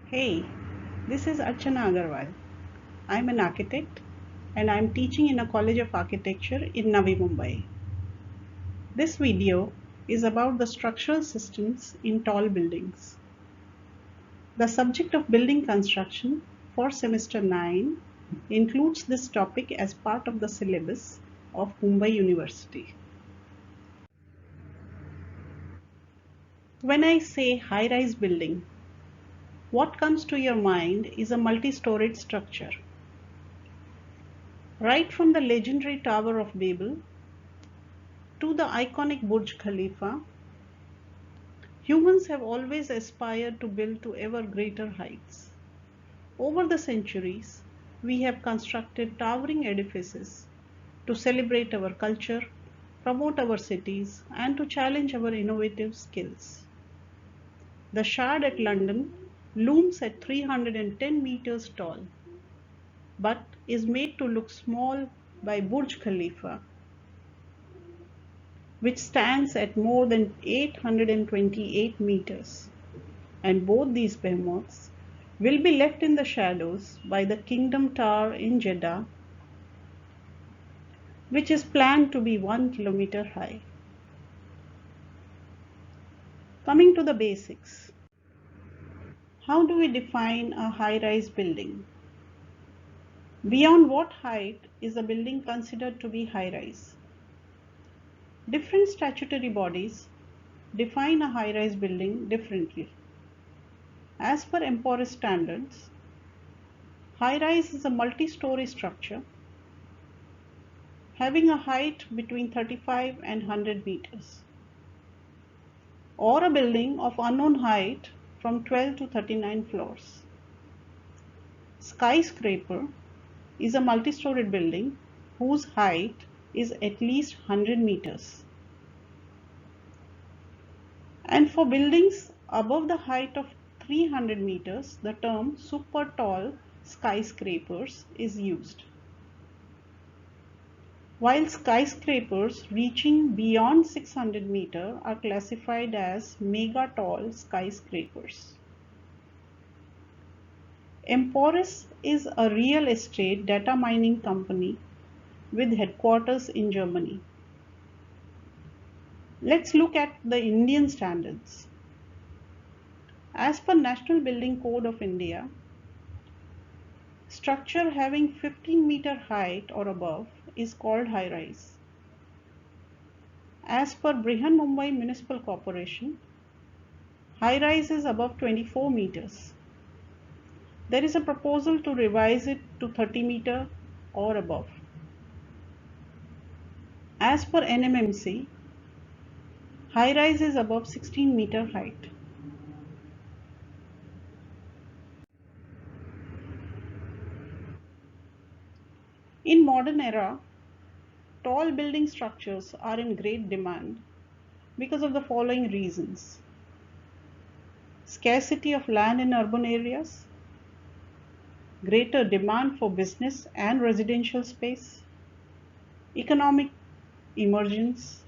Hey, this is Archana Agarwal. I'm an architect and I'm teaching in a college of architecture in Navi Mumbai. This video is about the structural systems in tall buildings. The subject of building construction for semester 9 includes this topic as part of the syllabus of Mumbai University. When I say high-rise building, what comes to your mind is a multi-storied structure. Right from the legendary Tower of Babel to the iconic Burj Khalifa, humans have always aspired to build to ever greater heights. Over the centuries, we have constructed towering edifices to celebrate our culture, promote our cities, and to challenge our innovative skills. The Shard at London looms at 310 meters tall, but is made to look small by Burj Khalifa, which stands at more than 828 meters. And both these behemoths will be left in the shadows by the Kingdom Tower in Jeddah, which is planned to be 1 kilometer high. Coming to the basics. How do we define a high-rise building? Beyond what height is a building considered to be high-rise? Different statutory bodies define a high-rise building differently. As per Emporis standards, high-rise is a multi-story structure having a height between 35 and 100 meters, or a building of unknown height from 12 to 39 floors. Skyscraper is a multi-storied building whose height is at least 100 meters. And for buildings above the height of 300 meters, the term super tall skyscrapers is used. While skyscrapers reaching beyond 600 meters are classified as mega tall skyscrapers. Emporis is a real estate data mining company with headquarters in Germany. Let's look at the Indian standards. As per National Building Code of India, structure having 15-meter height or above is called high-rise. As per Brihan-Mumbai Municipal Corporation, high-rise is above 24 meters. There is a proposal to revise it to 30 meters or above. As per NMMC, high-rise is above 16-meter height. In modern era, tall building structures are in great demand because of the following reasons: scarcity of land in urban areas, greater demand for business and residential space, economic emergence,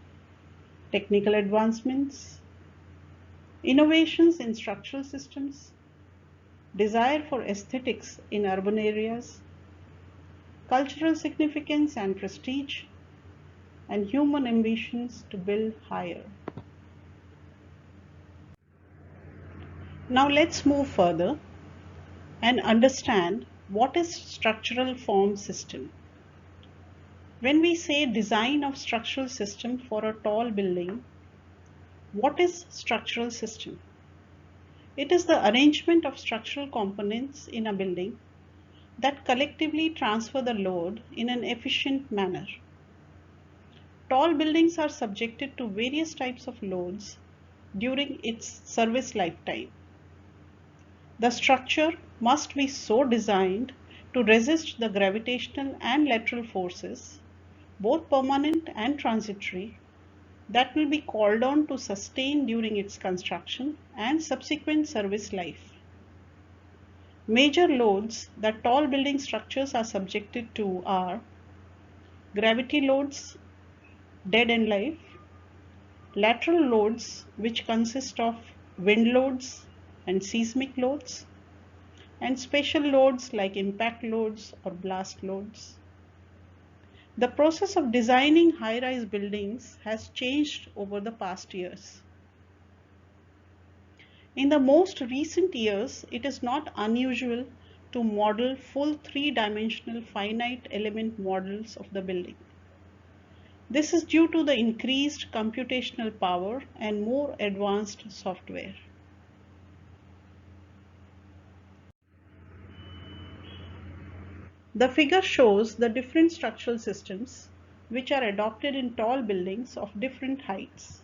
technical advancements, innovations in structural systems, desire for aesthetics in urban areas, cultural significance and prestige, and human ambitions to build higher. Now let's move further and understand what is structural form system. When we say design of structural system for a tall building, what is structural system? It is the arrangement of structural components in a building that collectively transfer the load in an efficient manner. Tall buildings are subjected to various types of loads during its service lifetime. The structure must be so designed to resist the gravitational and lateral forces, both permanent and transitory, that will be called on to sustain during its construction and subsequent service life. Major loads that tall building structures are subjected to are gravity loads, dead end life, lateral loads which consist of wind loads and seismic loads, and special loads like impact loads or blast loads. The process of designing high-rise buildings has changed over the past years. In the most recent years, it is not unusual to model full three-dimensional finite element models of the building. This is due to the increased computational power and more advanced software. The figure shows the different structural systems which are adopted in tall buildings of different heights.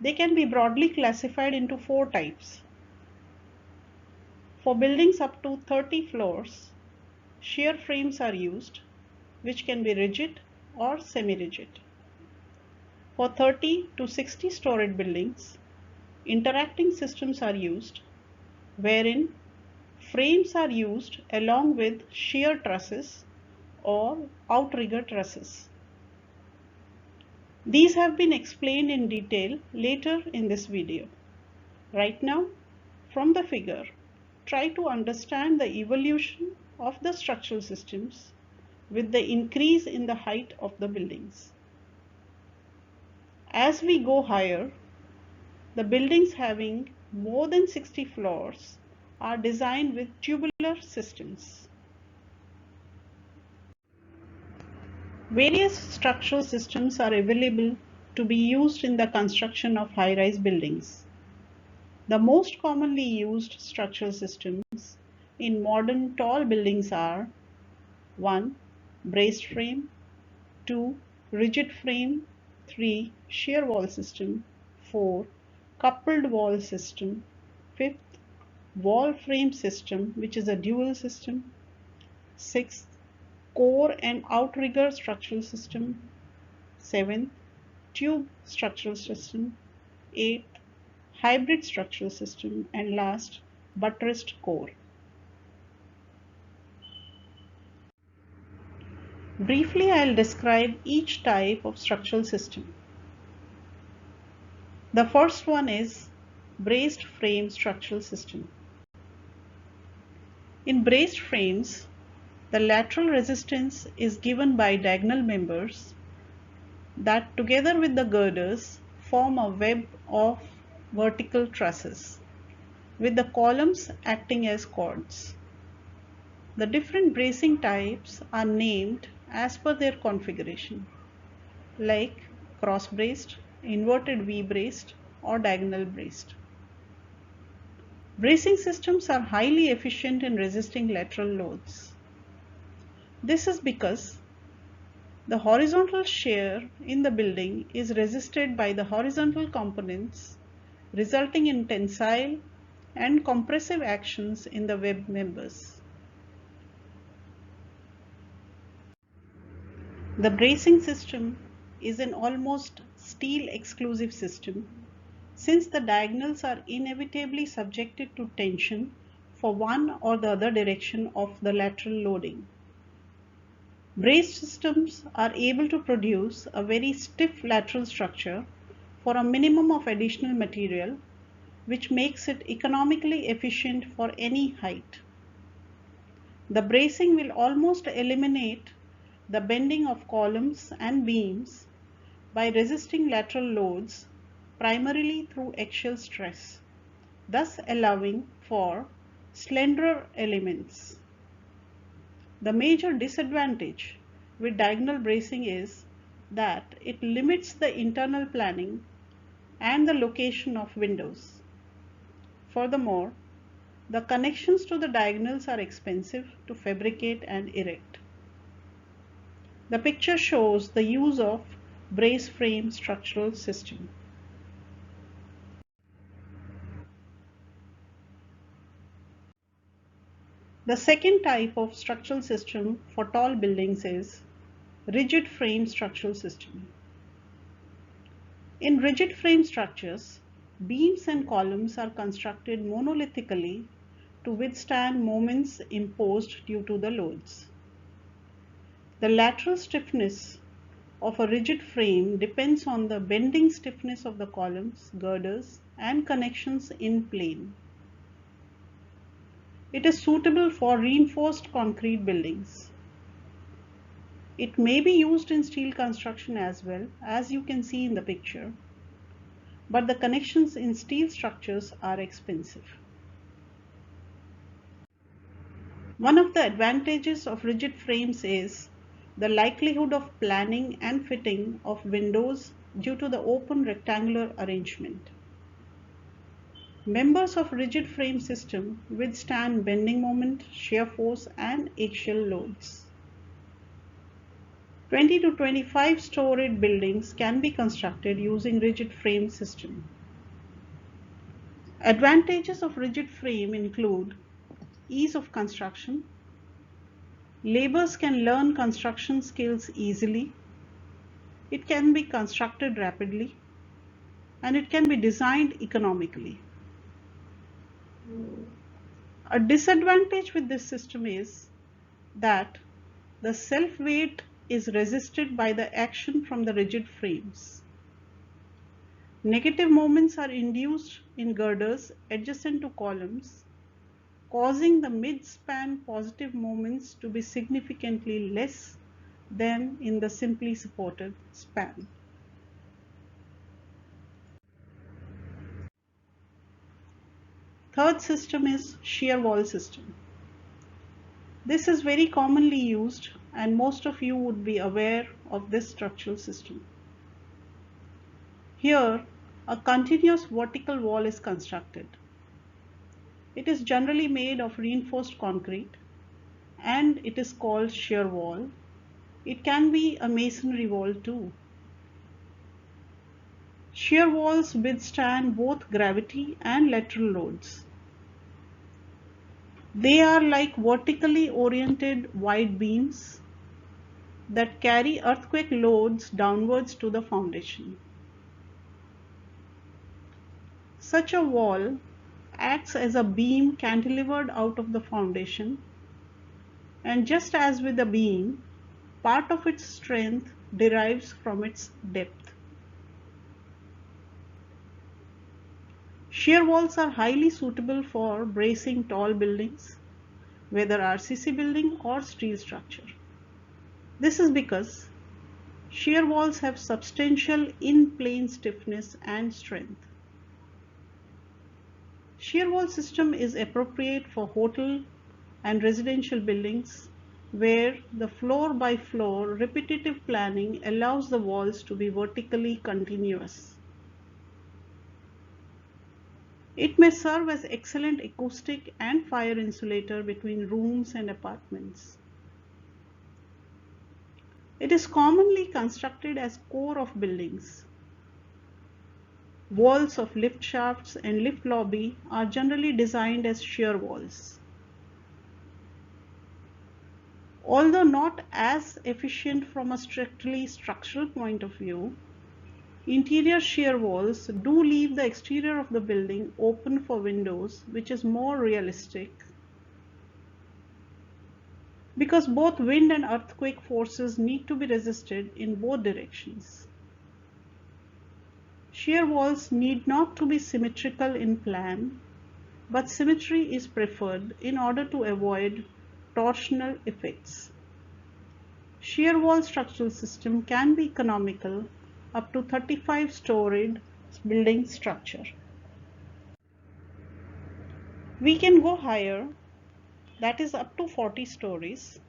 They can be broadly classified into four types. For buildings up to 30 floors, shear frames are used, which can be rigid or semi-rigid. For 30 to 60 storied buildings, interacting systems are used, wherein frames are used along with shear trusses or outrigger trusses. These have been explained in detail later in this video. Right now, from the figure, try to understand the evolution of the structural systems with the increase in the height of the buildings. As we go higher, the buildings having more than 60 floors are designed with tubular systems. Various structural systems are available to be used in the construction of high-rise buildings. The most commonly used structural systems in modern tall buildings are 1. Braced frame, 2. Rigid frame, 3. Shear wall system, 4. Coupled wall system, 5th. Wall frame system, which is a dual system, 6th. Core and outrigger structural system, 7th. Tube structural system, 8th. Hybrid structural system, and last, buttressed core. Briefly, I'll describe each type of structural system. The first one is braced frame structural system. In braced frames, the lateral resistance is given by diagonal members that together with the girders form a web of vertical trusses, with the columns acting as cords. The different bracing types are named as per their configuration, like cross-braced, inverted V-braced, or diagonal braced. Bracing systems are highly efficient in resisting lateral loads. This is because the horizontal shear in the building is resisted by the horizontal components, resulting in tensile and compressive actions in the web members. The bracing system is an almost steel exclusive system, since the diagonals are inevitably subjected to tension for one or the other direction of the lateral loading. Braced systems are able to produce a very stiff lateral structure for a minimum of additional material, which makes it economically efficient for any height. The bracing will almost eliminate the bending of columns and beams by resisting lateral loads primarily through axial stress, thus allowing for slenderer elements. The major disadvantage with diagonal bracing is that it limits the internal planning and the location of windows. Furthermore, the connections to the diagonals are expensive to fabricate and erect. The picture shows the use of brace frame structural system. The second type of structural system for tall buildings is rigid frame structural system. In rigid frame structures, beams and columns are constructed monolithically to withstand moments imposed due to the loads. The lateral stiffness of a rigid frame depends on the bending stiffness of the columns, girders, and connections in plane. It is suitable for reinforced concrete buildings. It may be used in steel construction as well, as you can see in the picture, but the connections in steel structures are expensive. One of the advantages of rigid frames is the likelihood of planning and fitting of windows due to the open rectangular arrangement. Members of rigid frame system withstand bending moment, shear force and axial loads. 20 to 25 storied buildings can be constructed using rigid frame system. Advantages of rigid frame include ease of construction. Laborers can learn construction skills easily. It can be constructed rapidly, and it can be designed economically. A disadvantage with this system is that the self-weight is resisted by the action from the rigid frames. Negative moments are induced in girders adjacent to columns, causing the mid-span positive moments to be significantly less than in the simply supported span. Third system is shear wall system. This is very commonly used and most of you would be aware of this structural system. Here, a continuous vertical wall is constructed. It is generally made of reinforced concrete and it is called shear wall. It can be a masonry wall too. Shear walls withstand both gravity and lateral loads. They are like vertically oriented wide beams that carry earthquake loads downwards to the foundation. Such a wall acts as a beam cantilevered out of the foundation, and just as with a beam, part of its strength derives from its depth. Shear walls are highly suitable for bracing tall buildings, whether RCC building or steel structure. This is because shear walls have substantial in-plane stiffness and strength. Shear wall system is appropriate for hotel and residential buildings where the floor by floor repetitive planning allows the walls to be vertically continuous. It may serve as excellent acoustic and fire insulator between rooms and apartments. It is commonly constructed as core of buildings. Walls of lift shafts and lift lobby are generally designed as shear walls. Although not as efficient from a strictly structural point of view, interior shear walls do leave the exterior of the building open for windows, which is more realistic because both wind and earthquake forces need to be resisted in both directions. Shear walls need not to be symmetrical in plan, but symmetry is preferred in order to avoid torsional effects. Shear wall structural system can be economical up to 35 storied building structure. We can go higher, that is up to 40 stories,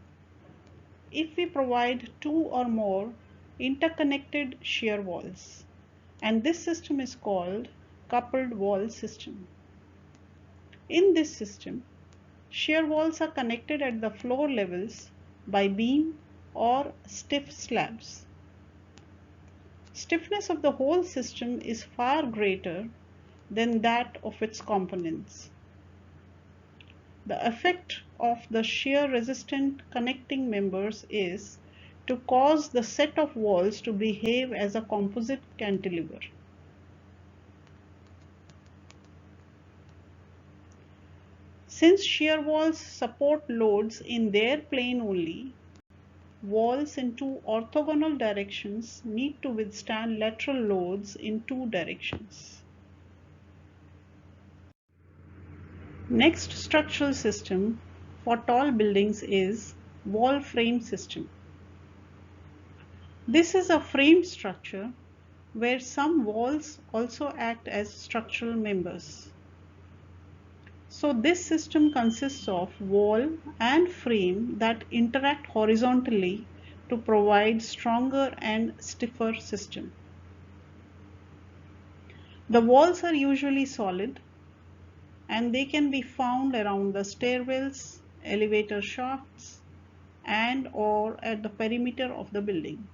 if we provide two or more interconnected shear walls, and this system is called coupled wall system. In this system, shear walls are connected at the floor levels by beam or stiff slabs. Stiffness of the whole system is far greater than that of its components. The effect of the shear resistant connecting members is to cause the set of walls to behave as a composite cantilever. Since shear walls support loads in their plane only, walls in two orthogonal directions need to withstand lateral loads in two directions. Next structural system for tall buildings is wall frame system. This is a frame structure where some walls also act as structural members. So this system consists of wall and frame that interact horizontally to provide stronger and stiffer system. The walls are usually solid and they can be found around the stairwells, elevator shafts, and or at the perimeter of the building.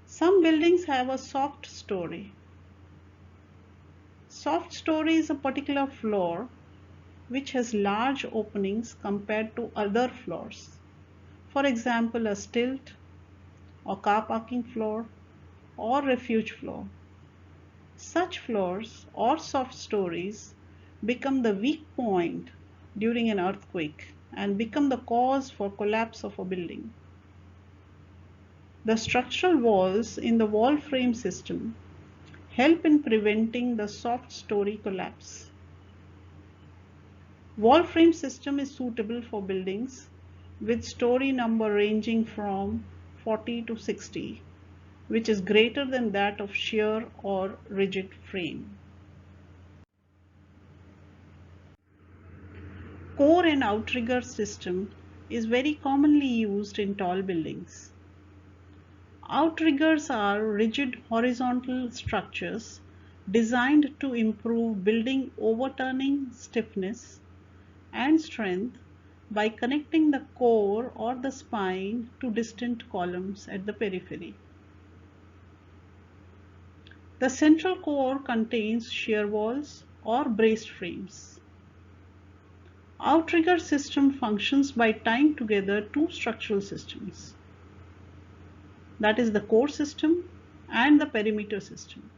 Some buildings have a soft story. Soft story is a particular floor which has large openings compared to other floors. For example, a stilt or car parking floor or refuge floor. Such floors or soft stories become the weak point during an earthquake and become the cause for collapse of a building. The structural walls in the wall frame system help in preventing the soft story collapse. Wall frame system is suitable for buildings with story number ranging from 40 to 60, which is greater than that of shear or rigid frame. Core and outrigger system is very commonly used in tall buildings. Outriggers are rigid horizontal structures designed to improve building overturning stiffness and strength by connecting the core or the spine to distant columns at the periphery. The central core contains shear walls or braced frames. Outrigger system functions by tying together two structural systems, that is the core system and the perimeter system.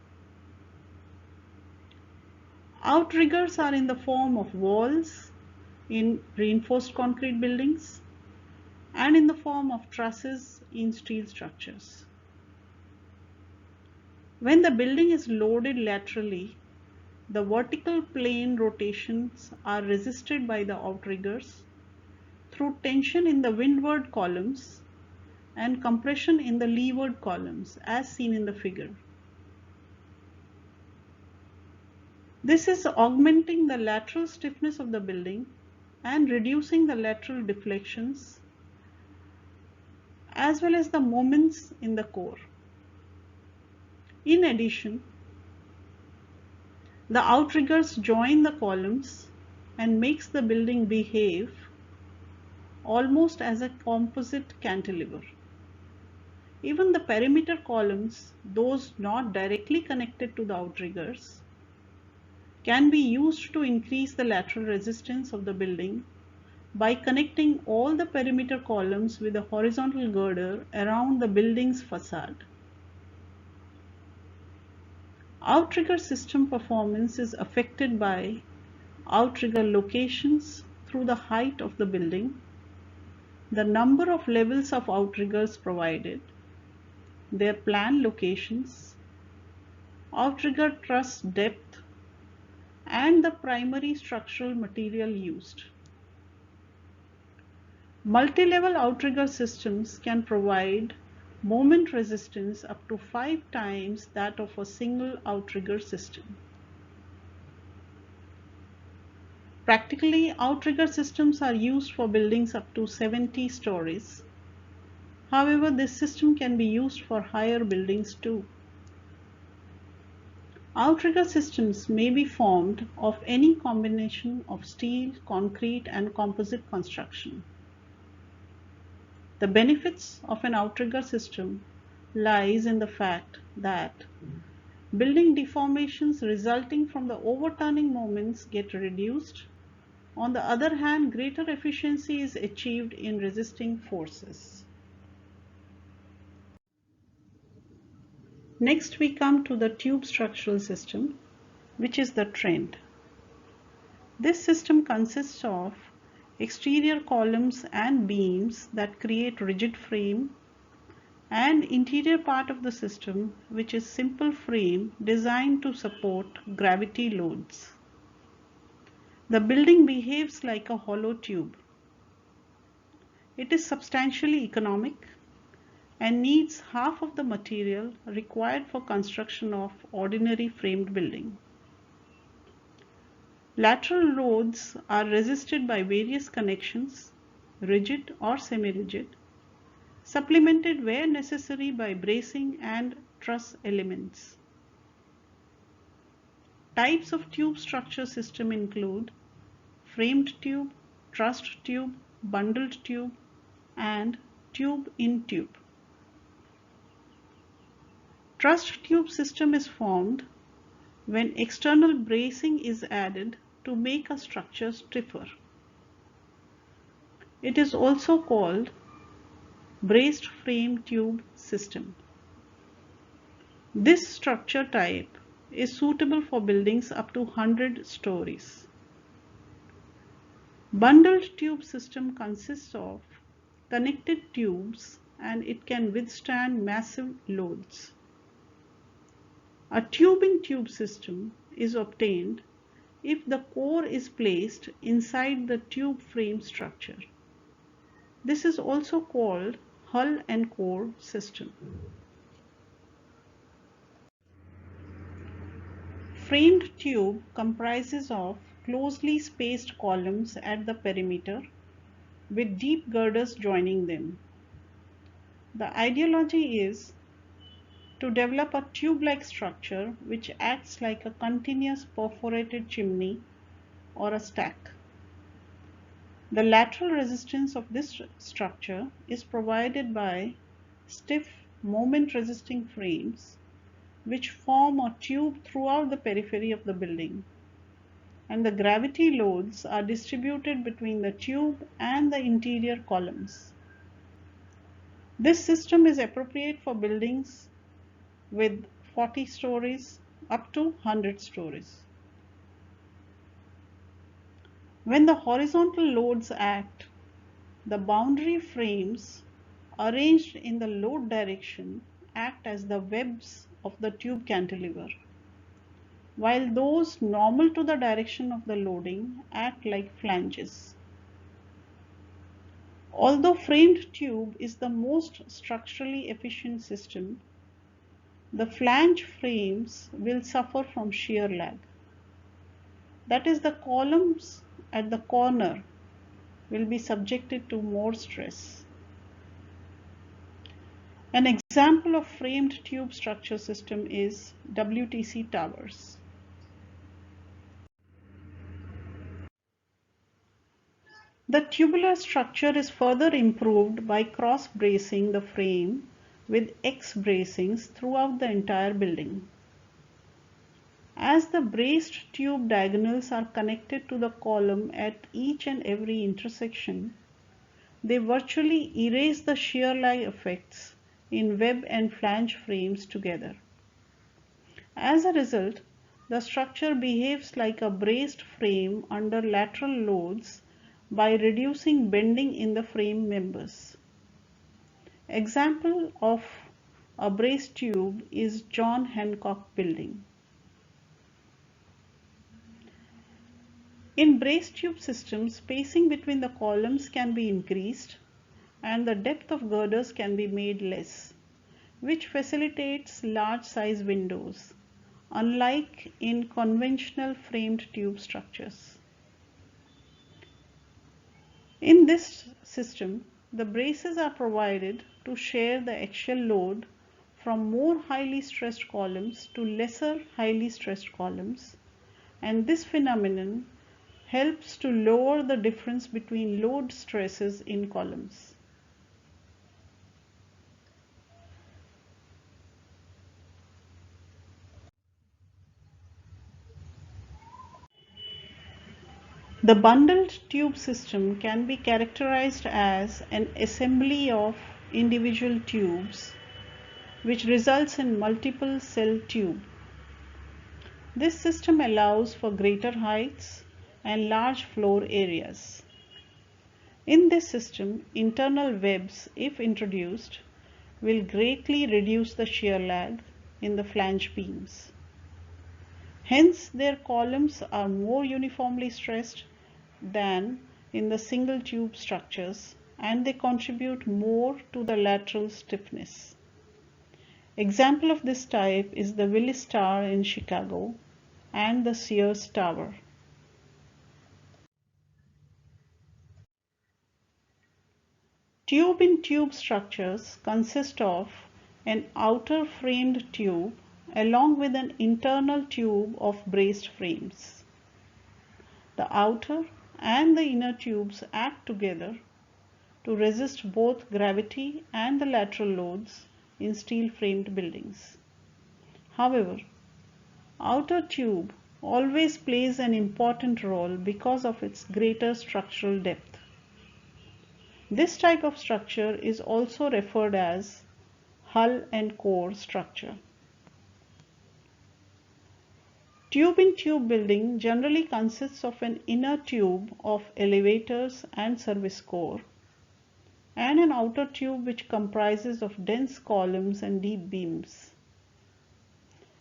Outriggers are in the form of walls in reinforced concrete buildings and in the form of trusses in steel structures. When the building is loaded laterally, the vertical plane rotations are resisted by the outriggers through tension in the windward columns and compression in the leeward columns as seen in the figure. This is augmenting the lateral stiffness of the building and reducing the lateral deflections as well as the moments in the core. In addition, the outriggers join the columns and makes the building behave almost as a composite cantilever. Even the perimeter columns, those not directly connected to the outriggers, can be used to increase the lateral resistance of the building by connecting all the perimeter columns with a horizontal girder around the building's facade. Outrigger system performance is affected by outrigger locations through the height of the building, the number of levels of outriggers provided, their planned locations, outrigger truss depth, and the primary structural material used. Multi-level outrigger systems can provide moment resistance up to 5 times that of a single outrigger system. Practically, outrigger systems are used for buildings up to 70 stories. However, this system can be used for higher buildings too. Outrigger systems may be formed of any combination of steel, concrete, and composite construction. The benefits of an outrigger system lies in the fact that building deformations resulting from the overturning moments get reduced. On the other hand, greater efficiency is achieved in resisting forces. Next, we come to the tube structural system, which is the trend. This system consists of exterior columns and beams that create rigid frame and interior part of the system, which is simple frame designed to support gravity loads. The building behaves like a hollow tube. It is substantially economic and needs half of the material required for construction of ordinary framed building. Lateral loads are resisted by various connections, rigid or semi-rigid, supplemented where necessary by bracing and truss elements. Types of tube structure system include framed tube, trussed tube, bundled tube, and tube in tube. Trussed tube system is formed when external bracing is added to make a structure stiffer. It is also called braced frame tube system. This structure type is suitable for buildings up to 100 stories. Bundled tube system consists of connected tubes and it can withstand massive loads. A tube-in-tube system is obtained if the core is placed inside the tube frame structure. This is also called hull and core system. Framed tube comprises of closely spaced columns at the perimeter with deep girders joining them. The ideology is to develop a tube-like structure which acts like a continuous perforated chimney or a stack. The lateral resistance of this structure is provided by stiff moment-resisting frames which form a tube throughout the periphery of the building, and the gravity loads are distributed between the tube and the interior columns. This system is appropriate for buildings with 40 stories up to 100 stories. When the horizontal loads act, the boundary frames arranged in the load direction act as the webs of the tube cantilever, while those normal to the direction of the loading act like flanges. Although framed tube is the most structurally efficient system, the flange frames will suffer from shear lag. That is, the columns at the corner will be subjected to more stress. An example of framed tube structure system is WTC towers. The tubular structure is further improved by cross bracing the frame with X bracings throughout the entire building. As the braced tube diagonals are connected to the column at each and every intersection, they virtually erase the shear lag effects in web and flange frames together. As a result, the structure behaves like a braced frame under lateral loads by reducing bending in the frame members. Example of a braced tube is John Hancock building. In braced tube systems, spacing between the columns can be increased and the depth of girders can be made less, which facilitates large size windows, unlike in conventional framed tube structures. In this system, the braces are provided to share the axial load from more highly stressed columns to lesser highly stressed columns, and this phenomenon helps to lower the difference between load stresses in columns. The bundled tube system can be characterized as an assembly of individual tubes which results in multiple cell tube. This system allows for greater heights and large floor areas. In this system, internal webs, if introduced, will greatly reduce the shear lag in the flange beams. Hence, their columns are more uniformly stressed than in the single tube structures, and they contribute more to the lateral stiffness. Example of this type is the Willis Tower in Chicago and the Shear Tower. Tube-in-tube structures consist of an outer framed tube along with an internal tube of braced frames. The outer and the inner tubes act together to resist both gravity and the lateral loads in steel-framed buildings. However, outer tube always plays an important role because of its greater structural depth. This type of structure is also referred as hull and core structure. Tube-in-tube building generally consists of an inner tube of elevators and service core and an outer tube which comprises of dense columns and deep beams.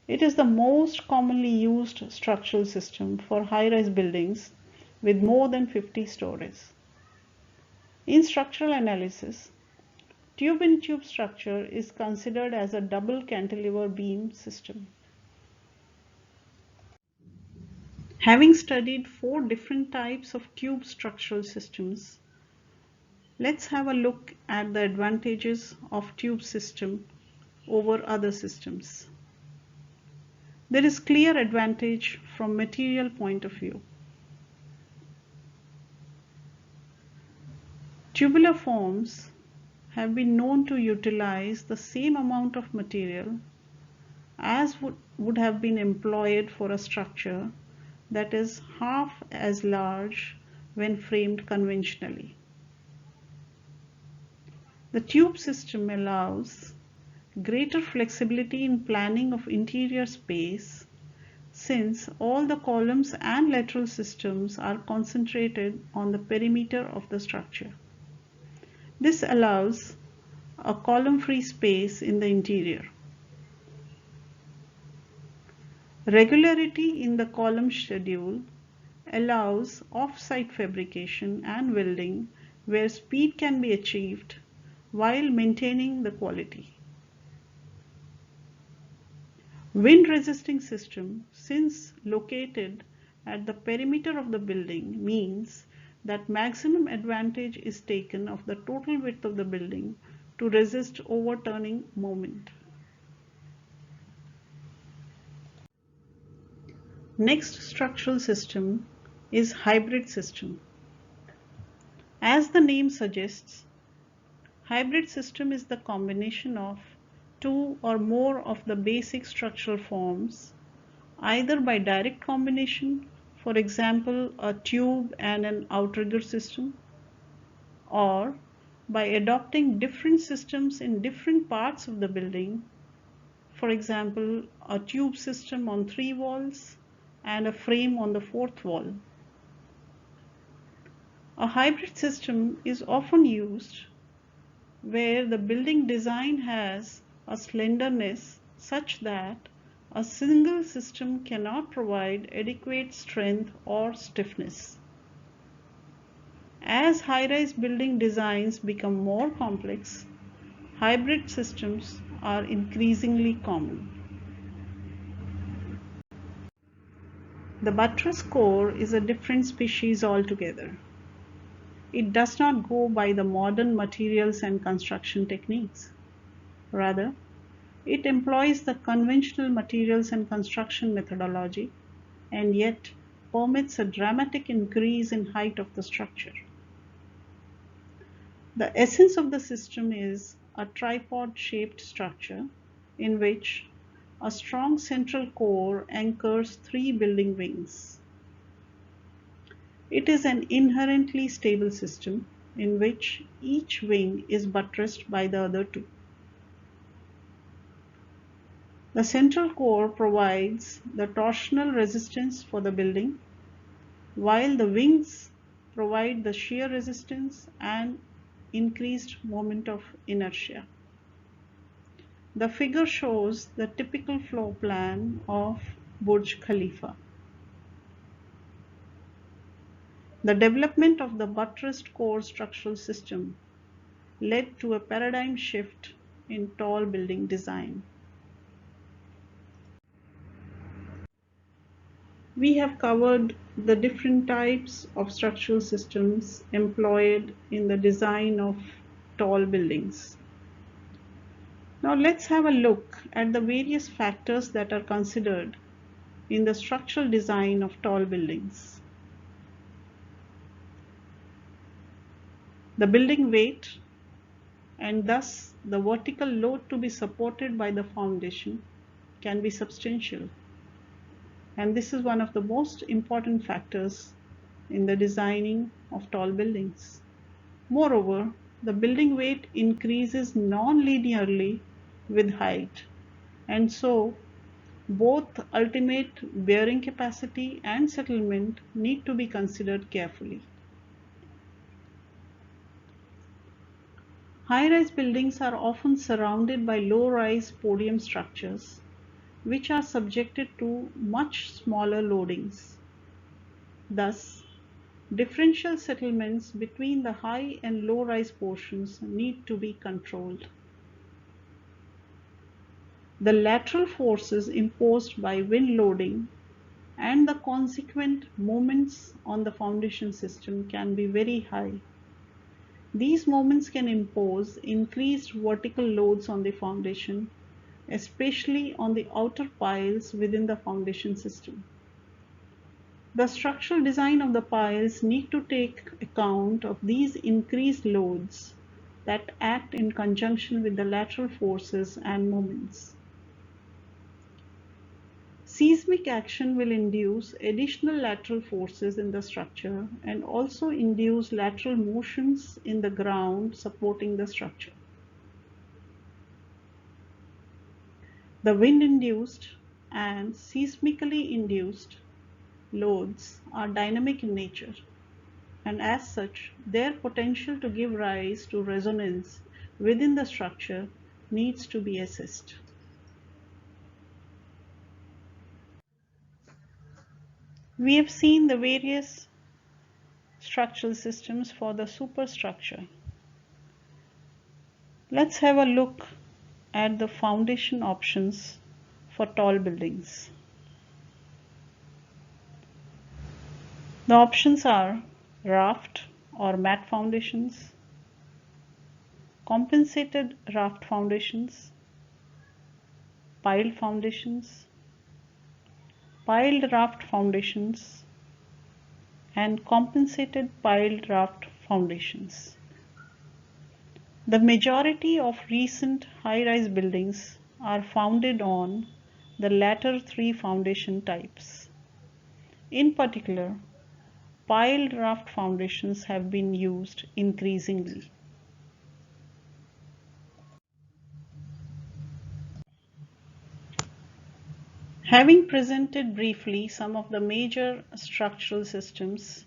It is the most commonly used structural system for high-rise buildings with more than 50 stories. In structural analysis, tube-in-tube structure is considered as a double cantilever beam system. Having studied 4 different types of tube structural systems, let's have a look at the advantages of tube system over other systems. There is clear advantage from material point of view. Tubular forms have been known to utilize the same amount of material as would have been employed for a structure that is half as large when framed conventionally. The tube system allows greater flexibility in planning of interior space since all the columns and lateral systems are concentrated on the perimeter of the structure. This allows a column-free space in the interior. Regularity in the column schedule allows off-site fabrication and welding where speed can be achieved while maintaining the quality. Wind resisting system, since located at the perimeter of the building, means that maximum advantage is taken of the total width of the building to resist overturning moment. Next structural system is hybrid system. As the name suggests, hybrid system is the combination of 2 or more of the basic structural forms, either by direct combination, for example, a tube and an outrigger system, or by adopting different systems in different parts of the building, for example, a tube system on 3 walls and a frame on the 4th wall. A hybrid system is often used where the building design has a slenderness such that a single system cannot provide adequate strength or stiffness. As high-rise building designs become more complex, hybrid systems are increasingly common. The buttress core is a different species altogether. It does not go by the modern materials and construction techniques. Rather, it employs the conventional materials and construction methodology and yet permits a dramatic increase in height of the structure. The essence of the system is a tripod-shaped structure in which a strong central core anchors 3 building wings. It is an inherently stable system in which each wing is buttressed by the other 2. The central core provides the torsional resistance for the building, while the wings provide the shear resistance and increased moment of inertia. The figure shows the typical floor plan of Burj Khalifa. The development of the buttressed core structural system led to a paradigm shift in tall building design. We have covered the different types of structural systems employed in the design of tall buildings. Now let's have a look at the various factors that are considered in the structural design of tall buildings. The building weight, and thus the vertical load to be supported by the foundation, can be substantial. And this is one of the most important factors in the designing of tall buildings. Moreover, the building weight increases non-linearly with height, and so both ultimate bearing capacity and settlement need to be considered carefully. High-rise buildings are often surrounded by low-rise podium structures, which are subjected to much smaller loadings. Thus, differential settlements between the high and low-rise portions need to be controlled. The lateral forces imposed by wind loading and the consequent moments on the foundation system can be very high. These moments can impose increased vertical loads on the foundation, especially on the outer piles within the foundation system. The structural design of the piles need to take account of these increased loads that act in conjunction with the lateral forces and moments. Seismic action will induce additional lateral forces in the structure and also induce lateral motions in the ground supporting the structure. The wind-induced and seismically induced loads are dynamic in nature, and as such, their potential to give rise to resonance within the structure needs to be assessed. We have seen the various structural systems for the superstructure. Let's have a look at the foundation options for tall buildings. The options are raft or mat foundations, compensated raft foundations, piled foundations, piled raft foundations, and compensated piled raft foundations. The majority of recent high-rise buildings are founded on the latter three foundation types. In particular, piled raft foundations have been used increasingly. Having presented briefly some of the major structural systems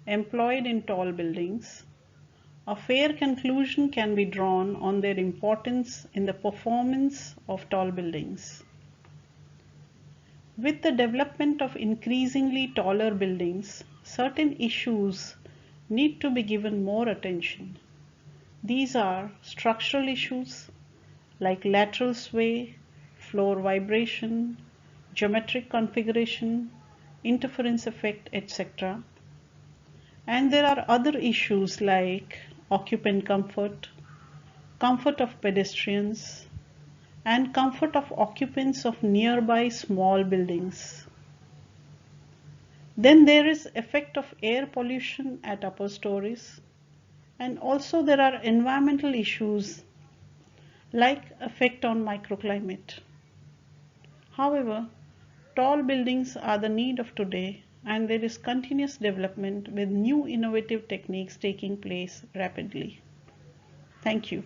employed in tall buildings, a fair conclusion can be drawn on their importance in the performance of tall buildings. With the development of increasingly taller buildings, certain issues need to be given more attention. These are structural issues like lateral sway, floor vibration, geometric configuration, interference effect, etc. And there are other issues like occupant comfort, comfort of pedestrians, and comfort of occupants of nearby small buildings. Then there is effect of air pollution at upper stories, and also there are environmental issues like effect on microclimate. However, tall buildings are the need of today, and there is continuous development with new innovative techniques taking place rapidly. Thank you.